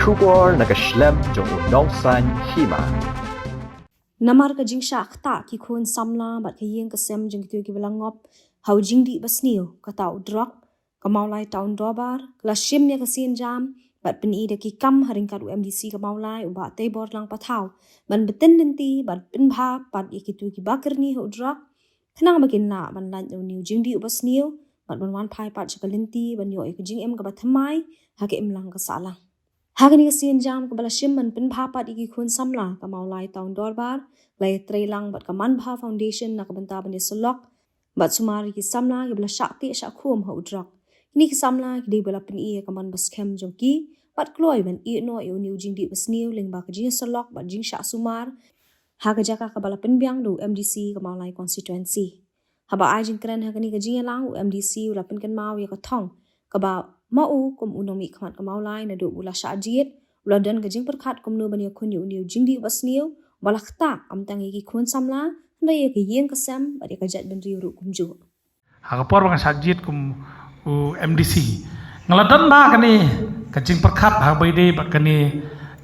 Shubor nakaslem jong udongsan hima. Namar ka jing syak ta ki khon samla bat ka yeng ka sem jing tu ki belangop hau jing di basniu ka tau drop ka maulai taun dobar la shim ya ka sin jam bat peni de ki kam haring ka UMDC ka maulai u ba te bor lang pathau ban beten denti bat pin bha pat ki tu ki bakerni ho drop khnang makin la ban lan new jing di basniu bat ban wan phai pat chakalinti ban yo ka jing em ka ba thamai ha ke em lang ka sala Hagani kasian jam ke bala shimman pin bha pat iki khun samla ka maulai taun dorbar lai trailang bat ka man bha foundation na ka banta bani solok bat sumari ki samla ki bala shakti sha khum ho drak ni ki samla ki de bala pin e ka man bas khem jongki bat kloi ban e no e new jing di bas new ling ba ka jing solok bat jing sha sumar haga jaka ka bala pin biang do MDC ka maulai constituency haba ai jing kren hagani ka jing lang MDC ula pin kan mau ya ka thong ka ba mau kum unomi khamat kamaulai na do ula shajit ula dan ka jing perkhat kum no bani khun yu jingdi basniu balakta amtangi ki khun samla ndai ka yeng ka sam bari ka jat ban riu kum ju Hagapor bang shajit kum MDC ngaladan ba kani ka jing perkhat ha baide ba kani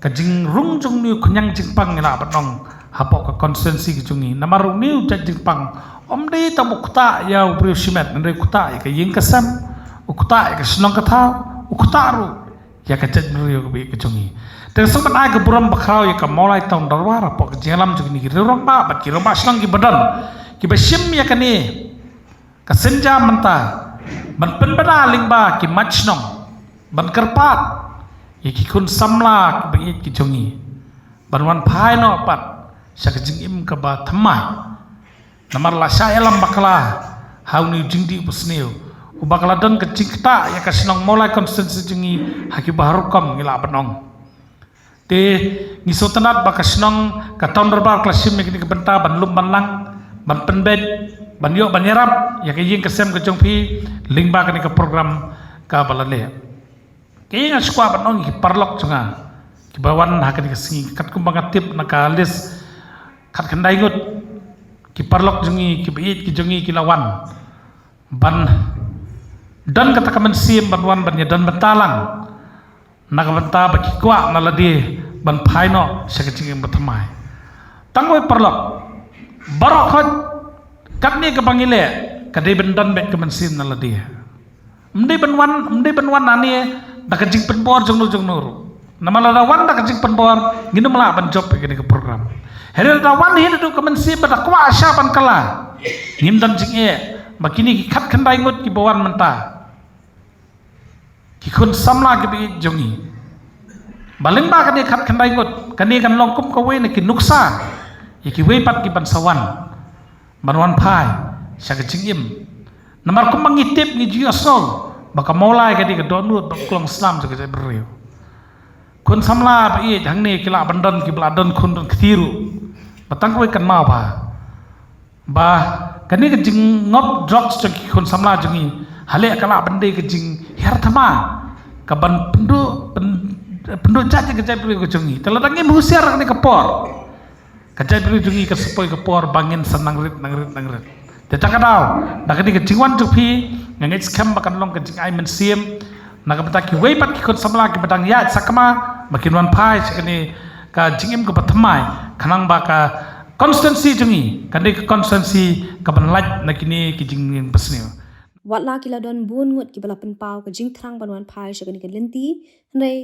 ka jing rung jung ni khunyang jing pang ngila batong hapok ka constituency ki jungi namarung ni jat jing pang omde tamukta ya ubri shimet ndai kuta ka yeng ka sam ukuta ka senong kata ukutaru ya ka jat meriu bi ka jungi dan sempat ai ka buram bakrau ya ka maulai taun darwara pok jelam jungi ni rong ba bat ki rong ba senong ki badan ki bashim ya kani ka senja menta ban pen bada ling ba ki machnong ban kerpat ya ki kun samla ki bi ki jungi ban wan phai no pat sa ka jing im ka ba thamai namar la sha elam bakla hau ni jingdi busneu ubakaladan kecikta ya kasinong mulai konstitusi jengi haki baharukam ngila benong te ngisotanat bakasinong katon berbar klasim ni kebenta ban lum ban lang ban penbet ban yok ban yerap ya kayeng kesem ke jongpi lingba kani ke program ka balale kayeng askwa benong ki parlok jonga ki bawan hakani kesingi kat kumbang atip naka lis kat kendai ngut ki parlok jongi ki beit ki jongi ki lawan ban dan kata kamen sim banwan bannya dan bentalang nak benta baki kuak naladi ban paino sekecing yang bertemai tangoi perlok barokot katni ke pangile kadai bendan bet kamen sim naladi mende banwan nani dak kecing penbor jongnur nama ladawan dak kecing penbor nginu mala ban job ini ke program hari ladawan hidu kamen sim badak kuak asya ban kala ngim dan jing makini kat kendai ngut ki bawan menta ki kun samla ki bi jongi baling ba kani kat kendai ngut kani kan longkum ko we ki nuksa ya ki we pat ki ban sawan banwan phai sa ka jingim namar kum mangitip ni jiasol baka maulai kadi ka donut baklong islam sa ka beriu kun samla bi hangni kila bandan ki bladon kun ketiru batang ko kan mau ba kani ka jing ngop drugs ki kun samla jongi hale kala bende ke jing hertama ka ban pendu jati ke jai ke jongi teladangi musiar ni kepor ke jai jongi ke sepoi kepor bangin senang rit dia tak tahu dak ni ke jingwan jupi ngait skam bakan long ke jing ai men sim nak betaki wei pat ki kon samla ki badang ya sakma makin wan pai sekani ka jingim ke batmai kanang baka konstansi jongi kande konstansi ka ban laj nakini ki jing besniu Watla kila don bun ngut ki bala penpau ka jing trang banwan phai shagani ka lenti ndai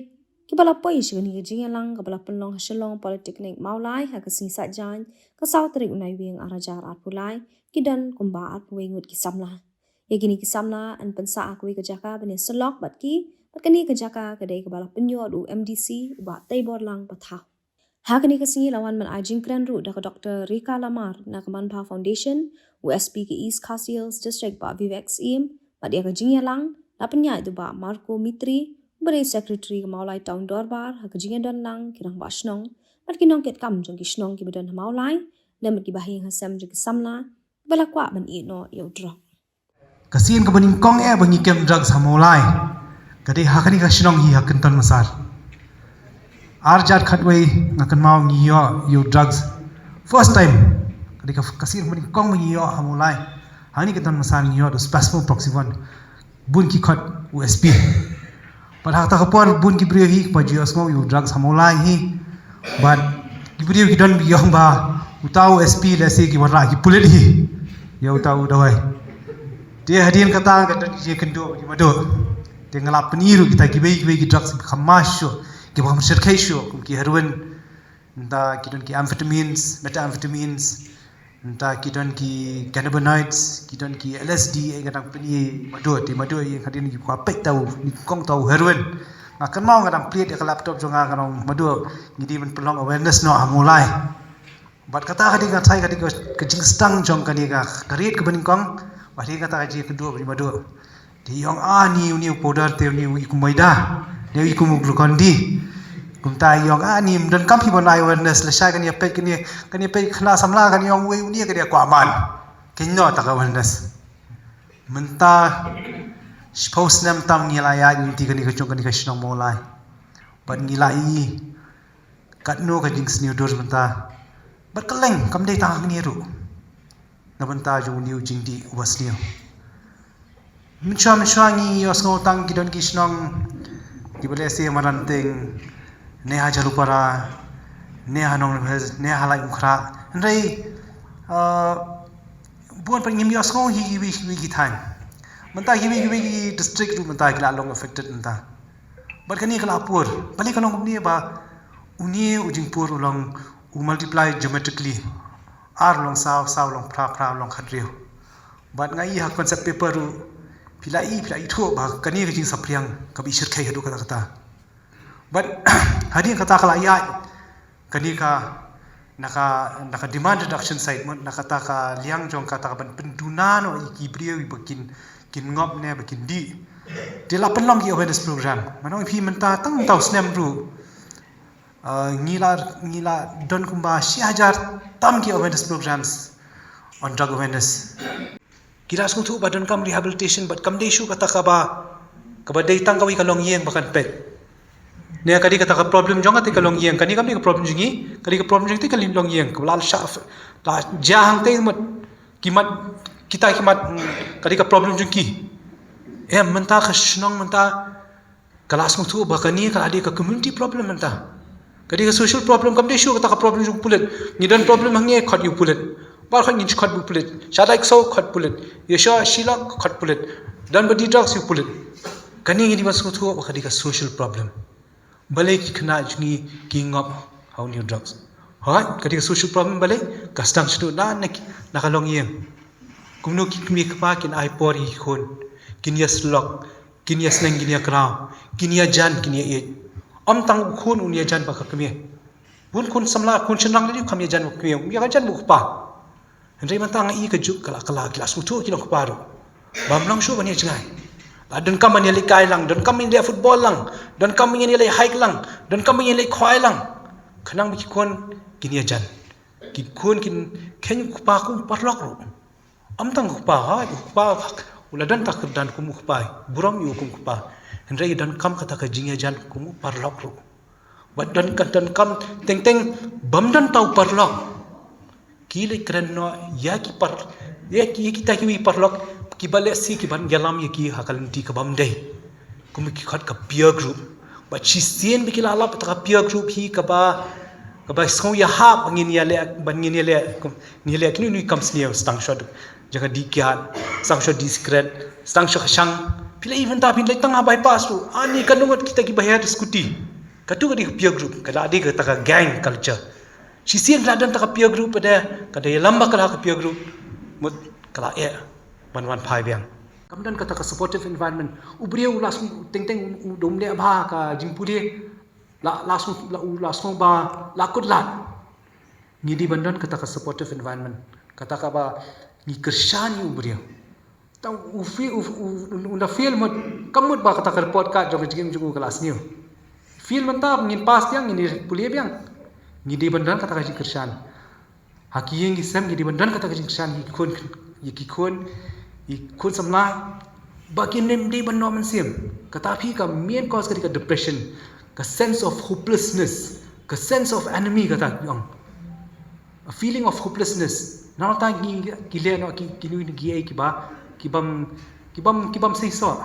ki bala poi shagani ka jing lang ka bala penlong haselong politeknik maulai ha ka sing sa jan ka saw trik unai wing arajar apulai ki dan kumba apwe ngut ki samla ya gini ki samla an pensa akwe ka jaka bani selok bat kani ka jaka ka dei ka bala penyo du MDC ba tai bor lang patha Hakani kasi lawan man ajing kran ru da Dr. Rika Lamar na Kamanpa Foundation USP ke East Coast Hills District ba Vivex im ba dia ka jingya lang na penya itu ba Marco Mitri beri secretary ke Maulai Town Dorbar ha ka jingya don lang kirang ba snong bat kinong ket kam jong ki snong ki badan Maulai na mat ki bahing hasam jong ki samla bala kwa ban i no yo drop kasian ka baning kong bangi kem drug sa Maulai kadi hakani ka snong hi hakentan masar Arjat khatway ngakan mau ngiyo you drugs first time kadi ka kasir mani kong ngiyo hamulai hani ketan masan ngiyo do spasmo proxy 1 bun ki khat USP but hak tak kapon bun ki brio hi pa jios ngo yu drugs hamolai hi but ki brio ki don biyong ba utau SP lesi ki warna ki pulit hi ya utau dawai dia hadian kata kata dia kendo di madu dia ngelap peniru kita ki ki drugs khamasho ki bam serkaisho ki heroin entah ki don ki amphetamines methamphetamines entah ki don ki cannabinoids ki don ki LSD ai kadang peni madu yang hadian ki kuapek tahu ni kong tahu heroin ngakan mau kadang plate dia laptop jonga kadang madu ngidi men pelong awareness no amulai bat kata kadi ngatai kadi kejing stang jong kadi ka karit ke bening kong wadi kata kaji kedua beri madu di yong ni powder te ni iku maida ni iku glukondi kumta yong ni dan kam hi bonai awareness la sha kan ya pe khna samla kan yong we ni ka dia kwa man kinno ta ka awareness menta suppose nam tam ngila ya ni ti kan ka chong kan ka shnong molai ban ngila i kat no ka jing sniu dor menta bat kaleng kam dei ta ni ru na benta ju niu jing di was niu mincha ngi osngo tang gidon ki shnong di bale se maranteng neha jalupara neha nong neha lai ukhra ndai buan pa ngim yosngo hi gi than menta hi district ru menta ki la long affected menta but kani kala pur bali kalong ni ba uni ujing pur ulong multiply geometrically ar long saw long pra long khadriu but ngai ha concept paper ru pilai tho ba kani ki jing sapriang ka bi shir khai hadu kata but hadi kata kala ya kani ka naka demand reduction side naka ta ka liang jong kata ban pendunan o iki brio bakin kin ngop ne bakin di la penlong ki awareness program manong phi menta tang tau snem ru ngila don kumba 1000 tam ki awareness programs on drug awareness kira sung thu badan kam rehabilitation but kam dei shu kata ka ba dei tang kawi kalong yeng bakan pet ne kadi kata ka problem jong ati kalong yeng kani kam ni ka problem jingi kadi ka problem jingi ti kalim long yeng kalal shaf la jahang te mat kimat kita kimat kadi ka problem jingi menta ka shnong menta kelas sung thu ba kani ka adi ka community problem menta kadi ka social problem kam dei shu kata ka problem jung pulet ni dan problem hangi khot yu pulet bar khot ni khot bu pulet shadaik so khot pulet yesha shila khot pulet dan badi drugs yu pulet kani ngi mas thu ba kadi ka social problem bale ki khna jni ki ngop how new drugs ha kadi ka social problem bale ka stang stu na kalong yeng kumno ki kmi ka kin ai por hi khon kin yes lok kin yes nang kin ya kraw kin ya jan kin ya e am tang khun unia jan ba ka kmi bun khun samla khun chenrang ni khamya jan bu kmi ya jan bu pa Henry mantang i ka juk kala kelas utu ki long paru bam lang shu bani jangai la dan kam ni le kai lang dan kam ni le football lang dan kam ni le hike lang dan kam ni le khwai lang khanang bi kon kin ya jan ki kon kin khen ku pa ku parlok ru am tang ku pa ula dan tak dan ku mu pa buram yu ku pa Henry dan kam kata ka jingya jan ku mu parlok ru wat dan kam teng bam dan tau parlok kile krenno ya kita ki parlok ki bale si ki ban galam ye ki hakal ti ka bam dei kum ki khat ka peer group but she seen bi ki la la ta peer group hi ka ba skong ya ha bangin ya le ni le ni kam snew stang shot jaga di kya stang shot discret stang shot sang pila even ta pin le tang bypass tu ani kanungot kita ki bayar scooty katu ka di peer group kada adi ka ta gang culture si sien ladan ta peer group ada kada lamba kala ka peer group mut kala wan phai biang kamdan kata ka supportive environment ubriu lasung teng dom le ba ka jingpudi lasung ba lakut lat ni di bandan kata ka supportive environment kata ka ba ni kershani ubriu ta unda feel mut kamut ba kata ka report ka jog jing kelas ni feel mantap ngin pas yang ini pulia biang ngidi bandan kata kaji kersan hakiyeng gisam ngidi bandan kata kaji kersan ikun samla bakin nem di bandom sim katapi ka main cause ka depression ka sense of hopelessness ka sense of enemy kata yang a feeling of hopelessness now ta gile no ki ni gi ai ki bam sei so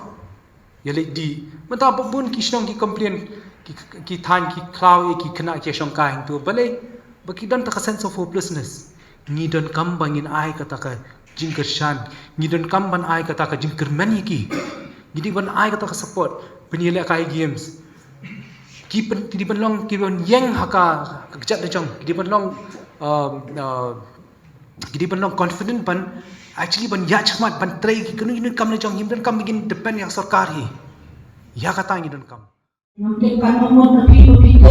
Yalik di mentah pun kisnong ki complain ki than ki cloud ki kena ki shong kai tu balai baki dan tak sense of hopelessness ni dan kam bangin ai kata ka jingker shan ni dan kam ban ai kata ka jingker mani ki jadi ban ai kata ka support penilai kai games ki pen di ban long ki ban yang haka kejat de chong di ban long di ban long confident ban actually ban ya chmat ban trai ki kenu kam le chong him dan kam begin depend yang sarkar hi ya kata ni dan kam Nanti kan nomor tapi kata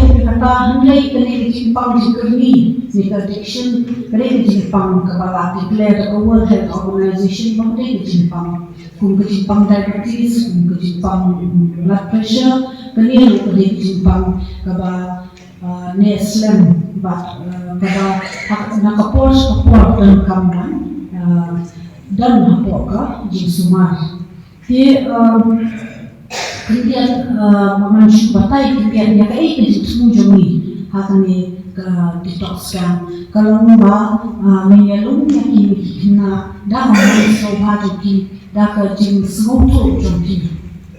hendak kena disimpang dikerni, addiction kena disimpang kepala declare the World Health Organization kena disimpang, kena diabetes, kena disimpang blood pressure, kena disimpang kepala Nestlem, kepala nakapos dan kamban dan napoka jinsumar. Kemudian mengandung batai kemudian yang kaya itu semua ni hakani ke detoxkan kalau mula menyelum yang ini kena dah mencoba jadi dah kerja semua tu jadi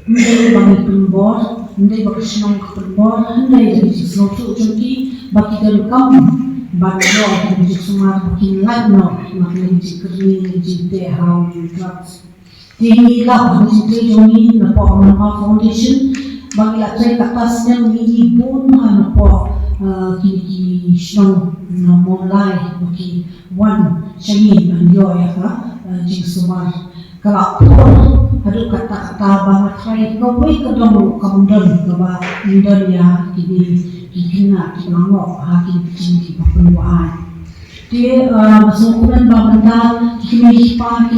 mendai bagi penbor mendai bagi senang penbor mendai jadi semua tu jadi bagi dalam kamu bagi orang jadi semua bagi lain maknanya jadi jadi how drugs Tinggi lah di Joni nampak nama foundation bagi saya atasnya menjadi pun nampak kini senang mulai bagi one cari menjual ya jing semar kalau pun ada kata-kata banget saya kau kedong kemudian kau kemudian ya kini nak ngok hakim tinggi perluan dia masukkan bahagian kimia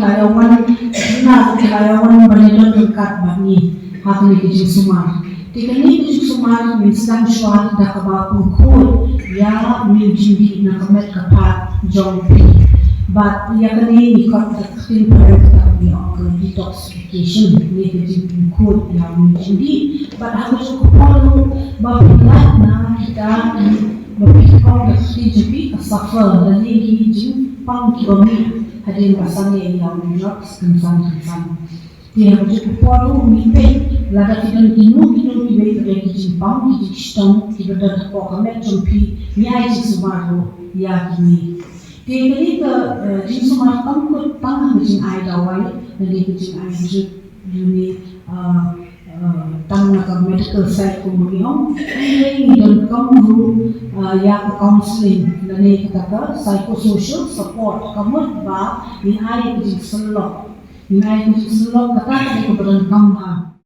kilayawan berada dekat bani hakni kecil sumar. Tikani kecil sumar misalnya suara dah kebapu kul ya menjadi nak kemet kepat jompi. But ya kini ikut kecil pada dia detoxification ni kecil kul yang menjadi. But harus perlu bahagian na kita berfikir jadi suffer dan ini jimpang kilometer hadin pasangnya yang drugs kensan dia harus perlu mimpi lada tidak kinu ibe dari jimpang di sistem tidak ada pokoknya jumpi nyai sumaru ya kini dia ini ke jin sumaru tangkut tangan jin ai dawai dan dia jin ai juni tang nak medical side kemudian ini dan kamu yang counseling dan ini kata psychosocial support kamu bah ini ayat di selok kata kepada kamu